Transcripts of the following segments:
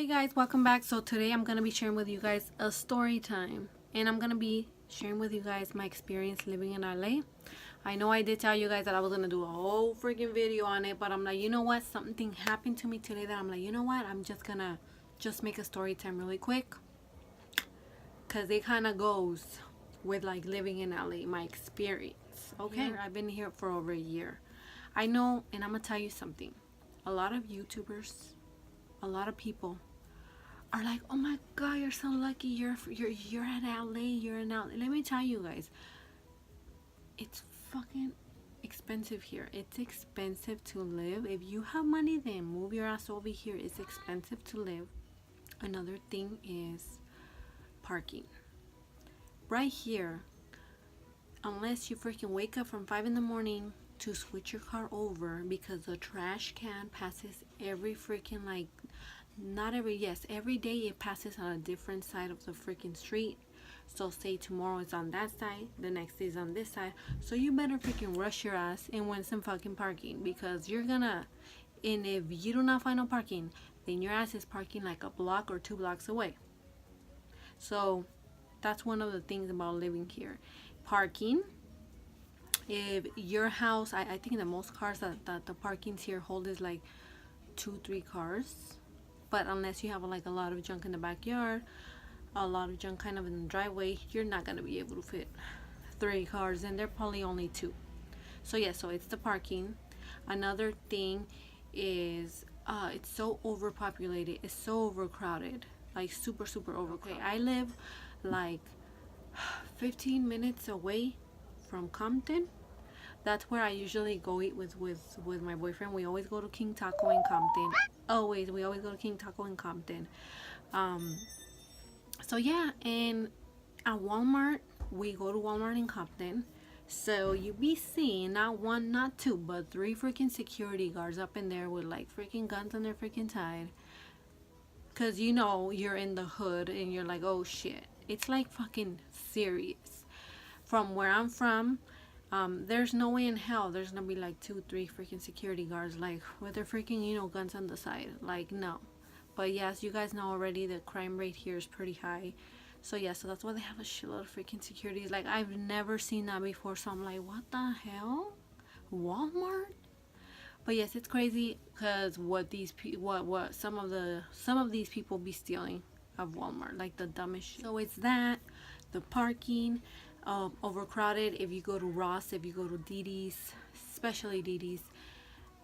Hey guys, welcome back. So today I'm gonna be sharing with you guys a story time, and I'm gonna be sharing with you guys my experience living in LA. I know I did tell you guys that I was gonna do a whole freaking video on it, but I'm like, you know what, something happened to me today that I'm like, you know what, I'm just gonna make a story time really quick, because it kind of goes with like living in LA, my experience. Okay, I've been here for over a year. I know, and I'm gonna tell you something, a lot of YouTubers, a lot of people are like, oh my god, you're so lucky, you're at LA, you're in LA. Let me tell you guys, it's fucking expensive here. It's expensive to live. If you have money, then move your ass over here. It's expensive to live. Another thing is parking. Right here, unless you freaking wake up from 5 in the morning to switch your car over, because the trash can passes every freaking, like, not every, yes, every day it passes on a different side of the freaking street. So say tomorrow it's on that side, the next day is on this side. So you better freaking rush your ass and win some fucking parking, because you're gonna, and if you do not find no parking, then your ass is parking like a block or 2 blocks away. So that's one of the things about living here. Parking. If your house, I think the most cars that the parkings here hold is like 2-3 cars. But unless you have like a lot of junk in the backyard, a lot of junk kind of in the driveway, you're not gonna be able to fit 3 cars, and they're probably only 2. So yeah, so it's the parking. Another thing is it's so overpopulated, it's so overcrowded, like super overcrowded. Okay, I live like 15 minutes away from Compton. That's where I usually go eat with my boyfriend. We always go to King Taco in Compton. We always go to King Taco in Compton. So yeah, and at Walmart, we go to Walmart in Compton. So you be seeing not 1, not 2, but 3 freaking security guards up in there with like freaking guns on their freaking side. Cause you know you're in the hood and you're like, oh shit. It's like fucking serious. From where I'm from, there's no way in hell there's gonna be like 2-3 freaking security guards like with their freaking, you know, guns on the side. Like, no. But yes, you guys know already the crime rate here is pretty high. So yeah, so that's why they have a shitload of freaking security. Like, I've never seen that before, so I'm like, what the hell? Walmart? But yes, it's crazy, because what some of these people be stealing of Walmart, like the dumbest shit. So it's that, the parking, overcrowded. If you go to Ross, if you go to DD's, especially DD's,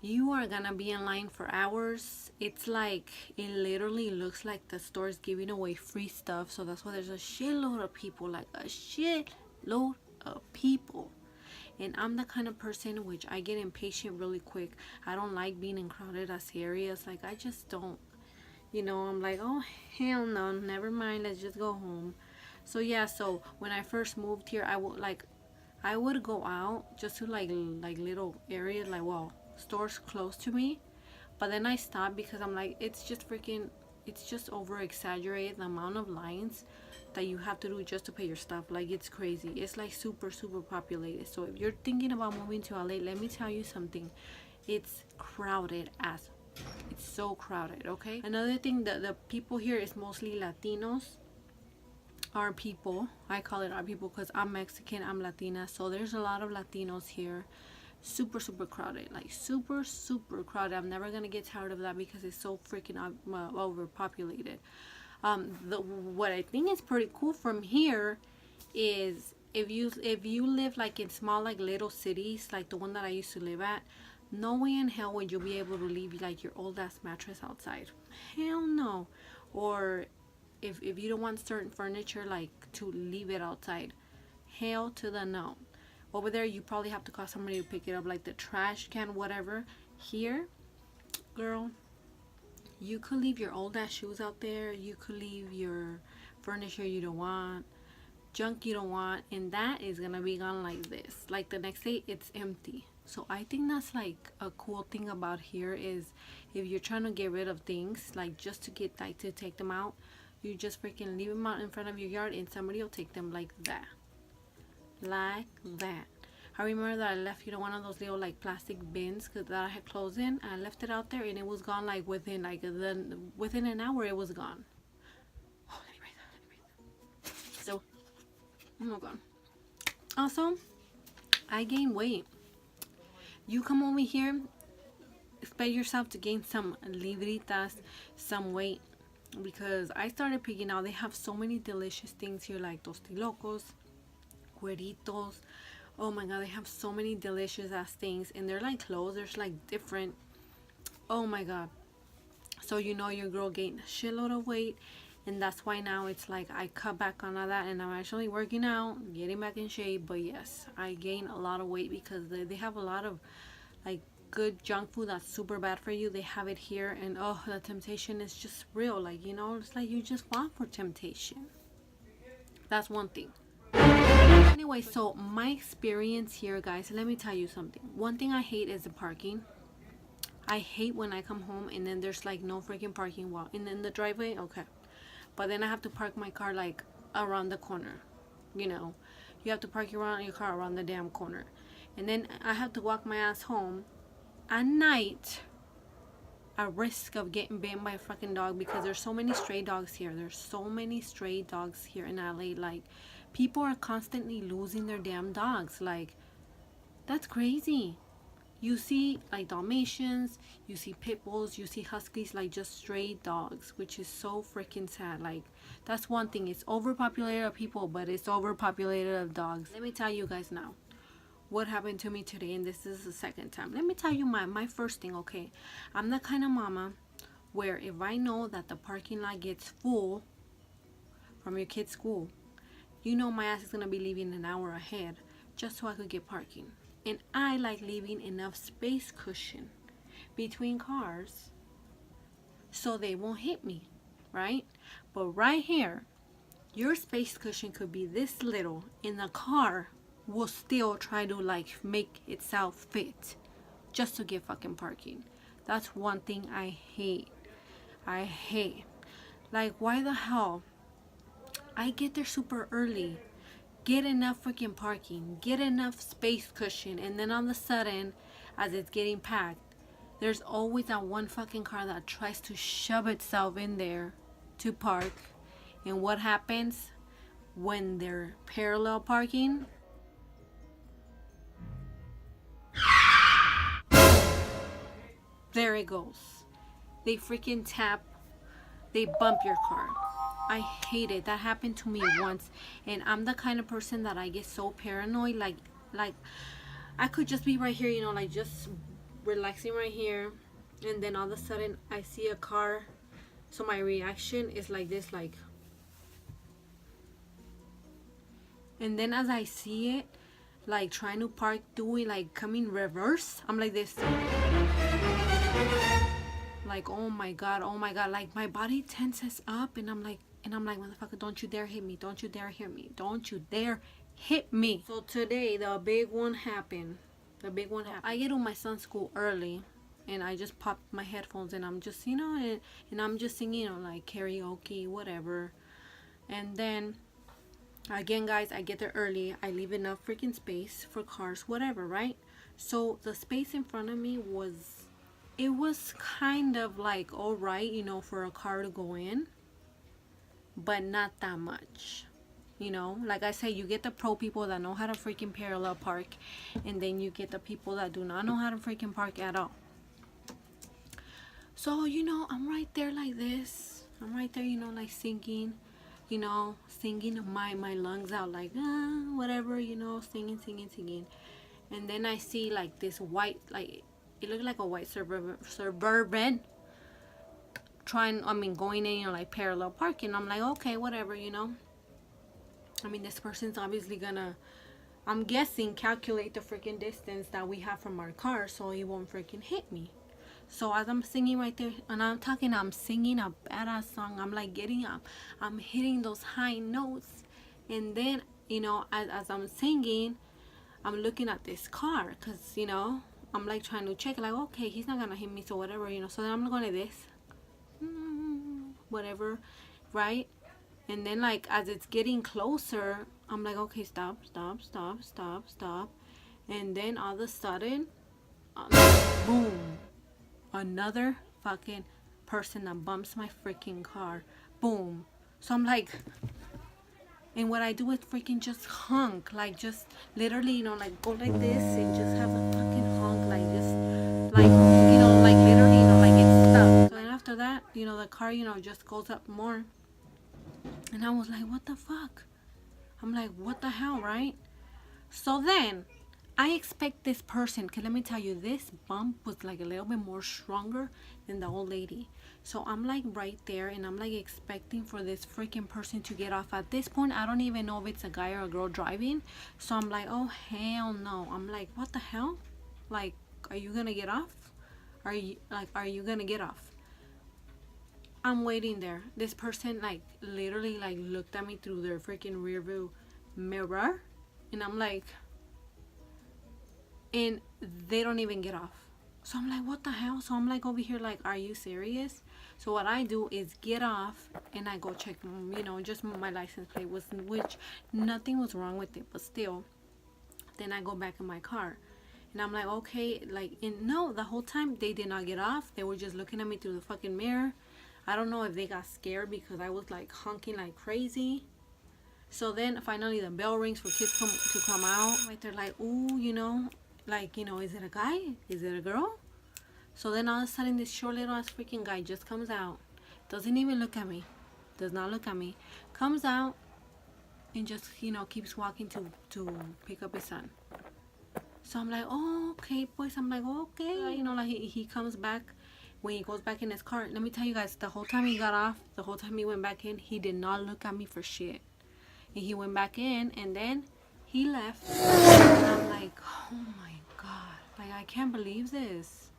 you are gonna be in line for hours. It's like, it literally looks like the store's giving away free stuff. So that's why there's a shitload of people, like a shitload of people. And I'm the kind of person which I get impatient really quick. I don't like being in crowded ass areas. Like, I just don't, you know, I'm like, oh hell no, never mind, let's just go home. So yeah, so when I first moved here, I would go out just to like little areas, like, well, stores close to me. But then I stopped, because I'm like, it's just over exaggerated, the amount of lines that you have to do just to pay your stuff. Like, it's crazy. It's like super populated. So if you're thinking about moving to LA, let me tell you something, it's crowded as, it's so crowded. Okay, another thing, the people here is mostly Latinos. Our people, I call it our people because I'm Mexican, I'm Latina, so there's a lot of Latinos here. Super crowded, like super crowded. I'm never gonna get tired of that, because it's so freaking overpopulated. What I think is pretty cool from here is, if you live like in small, like little cities, like the one that I used to live at, no way in hell would you be able to leave like your old ass mattress outside. Hell no. Or if you don't want certain furniture, like, to leave it outside, hell to the no. Over there you probably have to call somebody to pick it up, like the trash can, whatever. Here, girl, you could leave your old ass shoes out there, you could leave your furniture you don't want, junk you don't want, and that is gonna be gone like this. Like, the next day it's empty. So I think that's like a cool thing about here, is if you're trying to get rid of things, like just to get, like, to take them out, you just freaking leave them out in front of your yard and somebody will take them like that. I remember that I left, you know, one of those little like plastic bins that I had clothes in. I left it out there and it was gone like within an hour it was gone. Oh, let me breathe. So, oh my god. Also, I gained weight. You come over here, expect yourself to gain some libritas, some weight, because I started picking out. They have so many delicious things here, like tostilocos, cueritos. Oh my god, they have so many delicious ass things, and they're like clothes. There's like different. Oh my god. So you know your girl gained a shitload of weight, and that's why now it's like I cut back on all that, and I'm actually working out, getting back in shape. But yes, I gained a lot of weight because they have a lot of like good junk food that's super bad for you. They have it here, and oh, the temptation is just real. Like, you know, it's like you just want for temptation. That's one thing. Anyway, so my experience here, guys, let me tell you something. One thing I hate is the parking. I hate when I come home and then there's like no freaking parking wall and in the driveway. Okay, but then I have to park my car like around the corner. You know, you have to park your car around the damn corner, and then I have to walk my ass home at night at risk of getting bitten by a fucking dog, because there's so many stray dogs here. There's so many stray dogs here in LA. Like, people are constantly losing their damn dogs. Like, that's crazy. You see like Dalmatians, you see pit bulls, you see huskies, like just stray dogs, which is so freaking sad. Like, that's one thing. It's overpopulated of people, but it's overpopulated of dogs. Let me tell you guys now what happened to me today, and this is the second time. Let me tell you my first thing. Okay, I'm the kind of mama where if I know that the parking lot gets full from your kid's school, you know my ass is gonna be leaving an hour ahead just so I could get parking. And I like leaving enough space cushion between cars so they won't hit me, right? But right here, your space cushion could be this little, and the car will still try to like make itself fit just to get fucking parking. That's one thing I hate. I hate. Like, why the hell? I get there super early, get enough freaking parking, get enough space cushion, and then all of a sudden, as it's getting packed, there's always that one fucking car that tries to shove itself in there to park. And what happens when they're parallel parking? There it goes. They freaking tap, they bump your car. I hate it. That happened to me once, and I'm the kind of person that I get so paranoid. Like I could just be right here, you know, like just relaxing right here, and then all of a sudden I see a car, so my reaction is like this, like, and then as I see it like trying to park, doing like coming reverse, I'm like this, like, oh my god, like my body tenses up, and I'm like, motherfucker, don't you dare hit me, don't you dare hit me, don't you dare hit me. So today the big one happened. I get to my son's school early, and I just pop my headphones, and I'm just, you know, and I'm just singing, you know, like karaoke, whatever. And then again, guys, I get there early, I leave enough freaking space for cars, whatever, right? So the space in front of me was, it was kind of like all right, you know, for a car to go in, but not that much. You know, like I say, you get the pro people that know how to freaking parallel park, and then you get the people that do not know how to freaking park at all. So, you know, I'm right there like this. I'm right there, you know, like singing, you know, singing my lungs out, like, whatever, you know, singing. And then I see like this white, like, it looked like a white suburban going in, you know, like parallel parking. I'm like, okay, whatever, you know. I mean, this person's obviously gonna, I'm guessing, calculate the freaking distance that we have from our car so he won't freaking hit me. So as I'm singing right there, and I'm singing a badass song, I'm like getting up, I'm hitting those high notes, and then, you know, as I'm singing, I'm looking at this car, because, you know, I'm like trying to check, like, okay, he's not gonna hit me, so whatever, you know. So then I'm going like this, whatever, right? And then, like, as it's getting closer, I'm like, okay, stop. And then all of a sudden, boom, another fucking person that bumps my freaking car. Boom. So I'm like, and what I do is freaking just honk, like just literally, you know, like go like this and just have a fucking honk, like just like, you know, like literally, you know, like it's stuck. So then after that, you know, the car, you know, just goes up more. And I was like, what the fuck? I'm like, what the hell, right? So then I expect this person, because let me tell you, this bump was like a little bit more stronger than the old lady. So I'm like right there and I'm like expecting for this freaking person to get off. At this point, I don't even know if it's a guy or a girl driving. So I'm like, oh, hell no. I'm like, what the hell? Like, are you going to get off? Are you going to get off? I'm waiting there. This person like literally like looked at me through their freaking rear view mirror. And I'm like, and they don't even get off. So I'm like, what the hell? So I'm like over here like, are you serious? So what I do is get off and I go check, you know, just my license plate was, which nothing was wrong with it, but still. Then I go back in my car and I'm like, okay, like, and no, the whole time they did not get off. They were just looking at me through the fucking mirror. I don't know if they got scared because I was like honking like crazy. So then finally the bell rings for kids to come out. Right, they're like, ooh, you know, like, you know, is it a guy? Is it a girl? So then all of a sudden this short little ass freaking guy just comes out. Doesn't even look at me. Does not look at me. Comes out and just, you know, keeps walking to pick up his son. So I'm like, oh, okay, boys. I'm like, okay. You know, like he comes back. When he goes back in his car, let me tell you guys, the whole time he got off, the whole time he went back in, he did not look at me for shit. And he went back in and then he left. And I'm like, oh my God. Like, I can't believe this.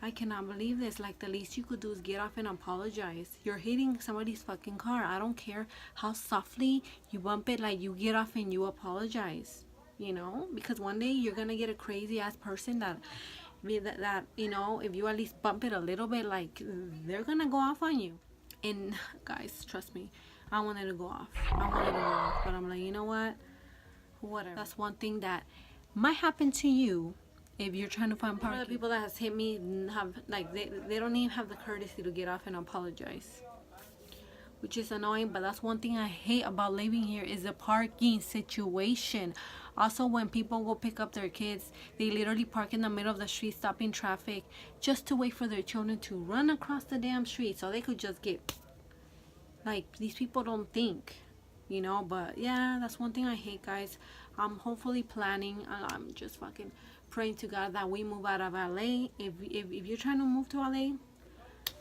I cannot believe this. Like, the least you could do is get off and apologize. You're hitting somebody's fucking car. I don't care how softly you bump it. Like, you get off and you apologize. You know? Because one day you're going to get a crazy ass person that, you know, if you at least bump it a little bit, like, they're going to go off on you. And, guys, trust me. I wanted to go off. But I'm like, you know what? Whatever. That's one thing that might happen to you if you're trying to find parking. The people that has hit me have, like, they don't even have the courtesy to get off and apologize. Which is annoying, but that's one thing I hate about living here is the parking situation. Also, when people go pick up their kids, they literally park in the middle of the street, stopping traffic, just to wait for their children to run across the damn street so they could just get... Like, these people don't think, you know. But yeah, that's one thing I hate, guys. I'm hopefully planning, I'm just fucking praying to God that we move out of LA. If you're trying to move to LA,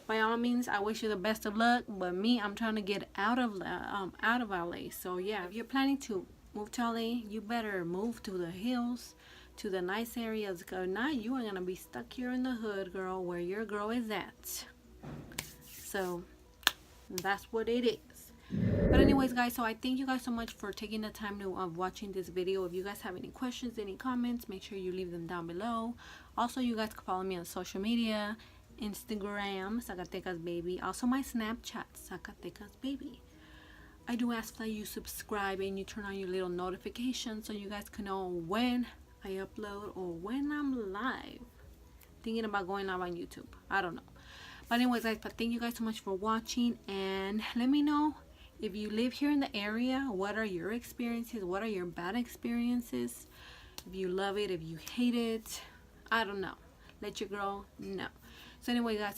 by all means, I wish you the best of luck. But me, I'm trying to get out of LA. So yeah, if you're planning to move to LA, you better move to the hills, to the nice areas, because now you are gonna be stuck here in the hood, girl, where your girl is at. So that's what it is. But anyways, guys, so I thank you guys so much for taking the time to watching this video. If you guys have any questions, any comments, make sure you leave them down below. Also, you guys can follow me on social media, Instagram, ZacatecasBaby. Also, my Snapchat, ZacatecasBaby. I do ask that you subscribe and you turn on your little notifications so you guys can know when I upload or when I'm live. Thinking about going live on YouTube. I don't know. But anyways, guys, but thank you guys so much for watching, and let me know if you live here in the area, what are your experiences? What are your bad experiences? If you love it, if you hate it, I don't know. Let your girl know. So anyway, guys,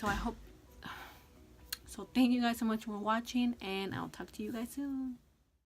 so thank you guys so much for watching, and I'll talk to you guys soon.